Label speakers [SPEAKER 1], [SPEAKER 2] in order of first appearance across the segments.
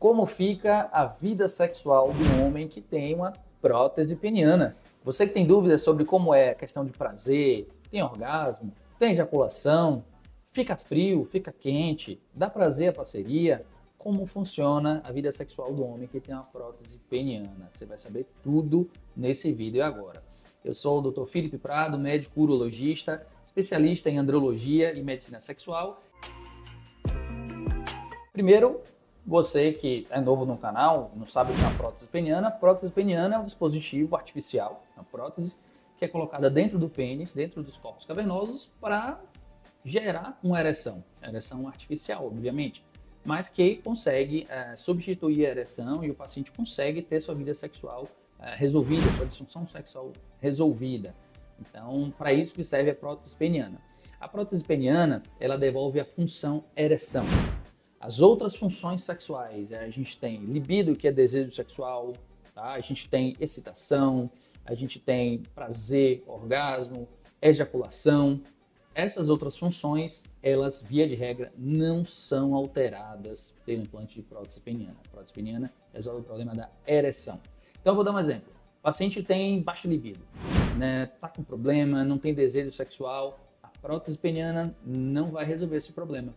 [SPEAKER 1] como fica a vida sexual do homem que tem uma prótese peniana. Você que tem dúvidas sobre como é a questão de prazer, tem orgasmo, tem ejaculação, fica frio, fica quente, dá prazer à parceria, como funciona a vida sexual do homem que tem uma prótese peniana. Você vai saber tudo nesse vídeo agora. Eu sou o Dr. Felipe Prado, médico urologista, especialista em andrologia e medicina sexual. Primeiro, você que é novo no canal, não sabe o que é uma prótese peniana. Prótese peniana é um dispositivo artificial, uma prótese que é colocada dentro do pênis, dentro dos corpos cavernosos, para gerar uma ereção. Ereção artificial, obviamente, mas que consegue substituir a ereção e o paciente consegue ter sua vida sexual resolvida, sua disfunção sexual resolvida. Então, para isso que serve a prótese peniana. A prótese peniana, ela devolve a função ereção. As outras funções sexuais, a gente tem libido, que é desejo sexual, tá? A gente tem excitação, a gente tem prazer, orgasmo, ejaculação. Essas outras funções, elas, via de regra, não são alteradas pelo implante de prótese peniana. A prótese peniana resolve o problema da ereção. Então, eu vou dar um exemplo. O paciente tem baixo libido, né? Tá com problema, não tem desejo sexual. A prótese peniana não vai resolver esse problema.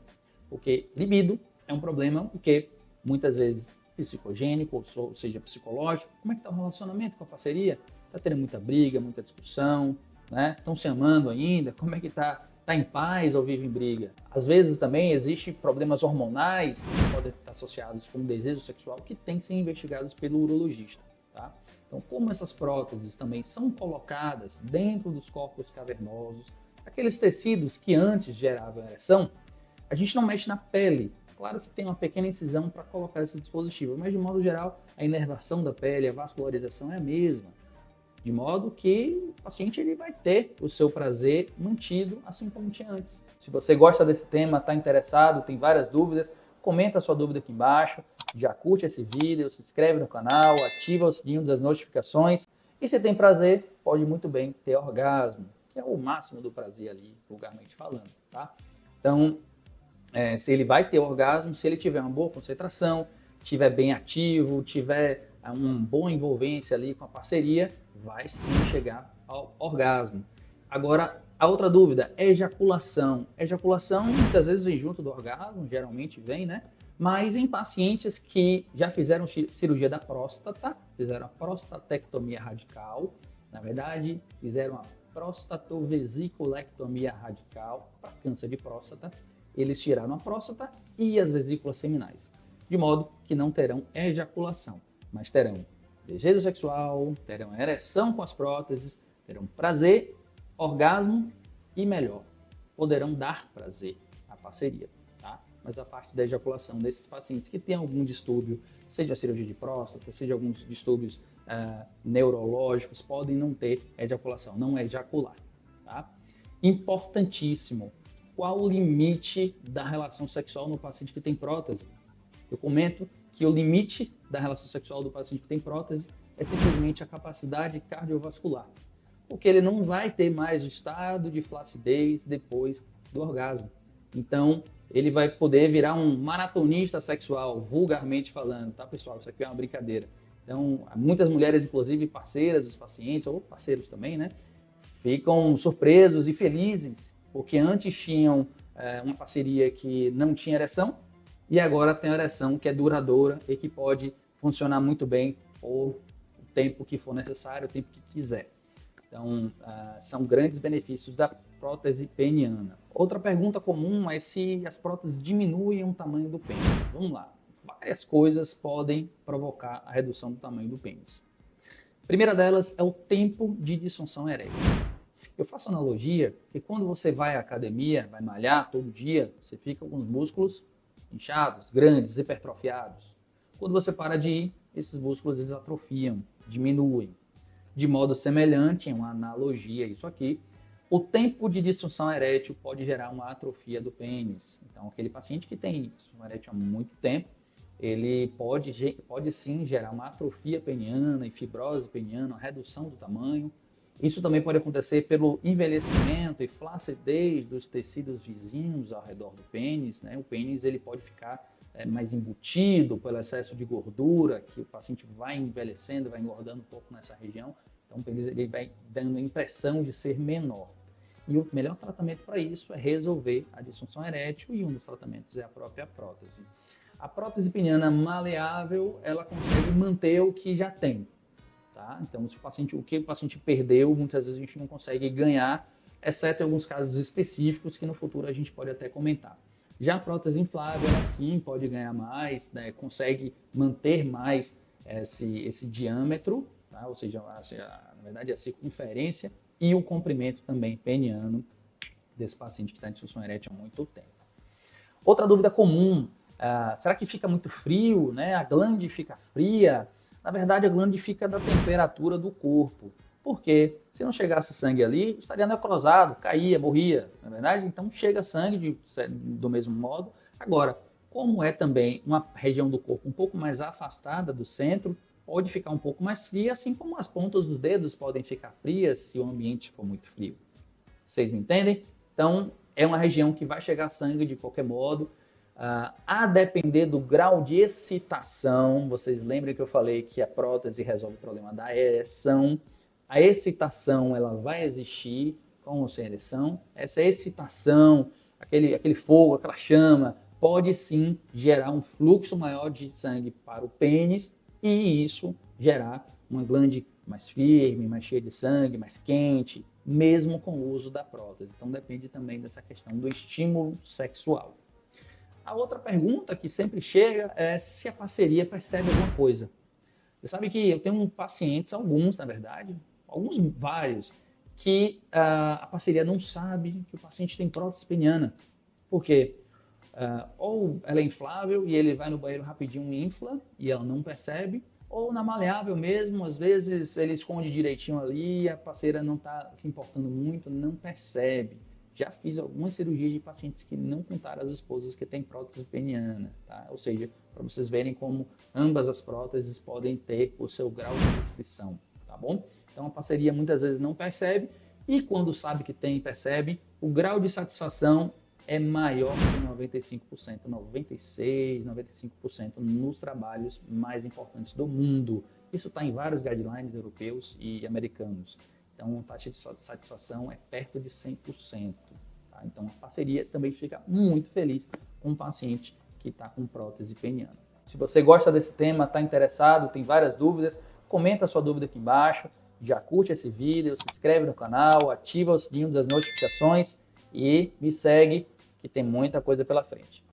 [SPEAKER 1] Porque libido é um problema porque muitas vezes psicogênico, ou seja, psicológico. Como é que está o relacionamento com a parceria? Está tendo muita briga, muita discussão, né? Estão se amando ainda? Como é que está? Está em paz ou vive em briga? Às vezes também existem problemas hormonais que podem estar associados com o desejo sexual que tem que ser investigados pelo urologista, tá? Então, como essas próteses também são colocadas dentro dos corpos cavernosos, aqueles tecidos que antes geravam ereção, a gente não mexe na pele. Claro que tem uma pequena incisão para colocar esse dispositivo, mas de modo geral a inervação da pele, a vascularização é a mesma. De modo que o paciente ele vai ter o seu prazer mantido assim como tinha antes. Se você gosta desse tema, está interessado, tem várias dúvidas, comenta a sua dúvida aqui embaixo, já curte esse vídeo, se inscreve no canal, ativa o sininho das notificações e se tem prazer, pode muito bem ter orgasmo, que é o máximo do prazer ali, vulgarmente falando, tá? Então, se ele vai ter orgasmo, se ele tiver uma boa concentração, tiver bem ativo, tiver uma boa envolvência ali com a parceria, vai sim chegar ao orgasmo. Agora, a outra dúvida, ejaculação. Ejaculação muitas vezes vem junto do orgasmo, geralmente vem, né? Mas em pacientes que já fizeram cirurgia da próstata, fizeram a prostatectomia radical, na verdade, fizeram a prostatovesiculectomia radical para câncer de próstata, eles tiraram a próstata e as vesículas seminais, de modo que não terão ejaculação, mas terão desejo sexual, terão ereção com as próteses, terão prazer, orgasmo e, melhor, poderão dar prazer à parceria, tá? Mas a parte da ejaculação desses pacientes que têm algum distúrbio, seja a cirurgia de próstata, seja alguns distúrbios neurológicos, podem não ter ejaculação, não ejacular, tá? Importantíssimo. Qual o limite da relação sexual no paciente que tem prótese? Eu comento que o limite da relação sexual do paciente que tem prótese é simplesmente a capacidade cardiovascular, porque ele não vai ter mais o estado de flacidez depois do orgasmo. Então, ele vai poder virar um maratonista sexual, vulgarmente falando, tá, pessoal? Isso aqui é uma brincadeira. Então, muitas mulheres, inclusive parceiras dos pacientes, ou parceiros também, né, ficam surpresos e felizes porque antes tinham uma parceria que não tinha ereção e agora tem a ereção que é duradoura e que pode funcionar muito bem por o tempo que for necessário, o tempo que quiser. Então, são grandes benefícios da prótese peniana. Outra pergunta comum é se as próteses diminuem o tamanho do pênis. Vamos lá. Várias coisas podem provocar a redução do tamanho do pênis. A primeira delas é o tempo de disfunção erétil. Eu faço analogia que quando você vai à academia, vai malhar todo dia, você fica com os músculos inchados, grandes, hipertrofiados. Quando você para de ir, esses músculos desatrofiam, diminuem. De modo semelhante, em uma analogia isso aqui, o tempo de disfunção erétil pode gerar uma atrofia do pênis. Então, aquele paciente que tem disfunção erétil há muito tempo, ele pode sim gerar uma atrofia peniana e fibrose peniana, uma redução do tamanho. Isso também pode acontecer pelo envelhecimento e flacidez dos tecidos vizinhos ao redor do pênis, né? O pênis ele pode ficar mais embutido pelo excesso de gordura, que o paciente vai envelhecendo, vai engordando um pouco nessa região, então ele vai dando a impressão de ser menor. E o melhor tratamento para isso é resolver a disfunção erétil e um dos tratamentos é a própria prótese. A prótese peniana maleável, ela consegue manter o que já tem. Tá? Então, se o que o paciente perdeu, muitas vezes a gente não consegue ganhar, exceto em alguns casos específicos que no futuro a gente pode até comentar. Já a prótese inflável, ela sim pode ganhar mais, né? Consegue manter mais esse diâmetro, tá? Ou seja, na verdade a circunferência e o comprimento também peniano desse paciente que está em disfunção erétil há muito tempo. Outra dúvida comum, será que fica muito frio, né? A glande fica fria? Na verdade, a glande fica da temperatura do corpo. Porque se não chegasse sangue ali, estaria necrosado, caía, morria, na verdade? Então chega sangue do mesmo modo. Agora, como é também uma região do corpo um pouco mais afastada do centro, pode ficar um pouco mais fria, assim como as pontas dos dedos podem ficar frias se o ambiente for muito frio. Vocês me entendem? Então, é uma região que vai chegar sangue de qualquer modo. A depender do grau de excitação, vocês lembram que eu falei que a prótese resolve o problema da ereção. A excitação ela vai existir com ou sem ereção. Essa excitação, aquele fogo, aquela chama, pode sim gerar um fluxo maior de sangue para o pênis e isso gerar uma glande mais firme, mais cheia de sangue, mais quente, mesmo com o uso da prótese. Então depende também dessa questão do estímulo sexual. A outra pergunta que sempre chega é se a parceria percebe alguma coisa. Você sabe que eu tenho pacientes, alguns na verdade, vários, que a parceria não sabe que o paciente tem prótese peniana. Por quê? Ou ela é inflável e ele vai no banheiro rapidinho e infla e ela não percebe, ou na maleável mesmo, às vezes ele esconde direitinho ali e a parceira não está se importando muito, não percebe. Já fiz algumas cirurgias de pacientes que não contaram às esposas que têm prótese peniana, tá? Ou seja, para vocês verem como ambas as próteses podem ter o seu grau de restrição, tá bom? Então a parceria muitas vezes não percebe e quando sabe que tem e percebe, o grau de satisfação é maior que 95%, 96%, 95% nos trabalhos mais importantes do mundo. Isso está em vários guidelines europeus e americanos. Então, a taxa de satisfação é perto de 100%. Tá? Então, a parceria também fica muito feliz com o paciente que está com prótese peniana. Se você gosta desse tema, está interessado, tem várias dúvidas, comenta a sua dúvida aqui embaixo, já curte esse vídeo, se inscreve no canal, ativa o sininho das notificações e me segue que tem muita coisa pela frente.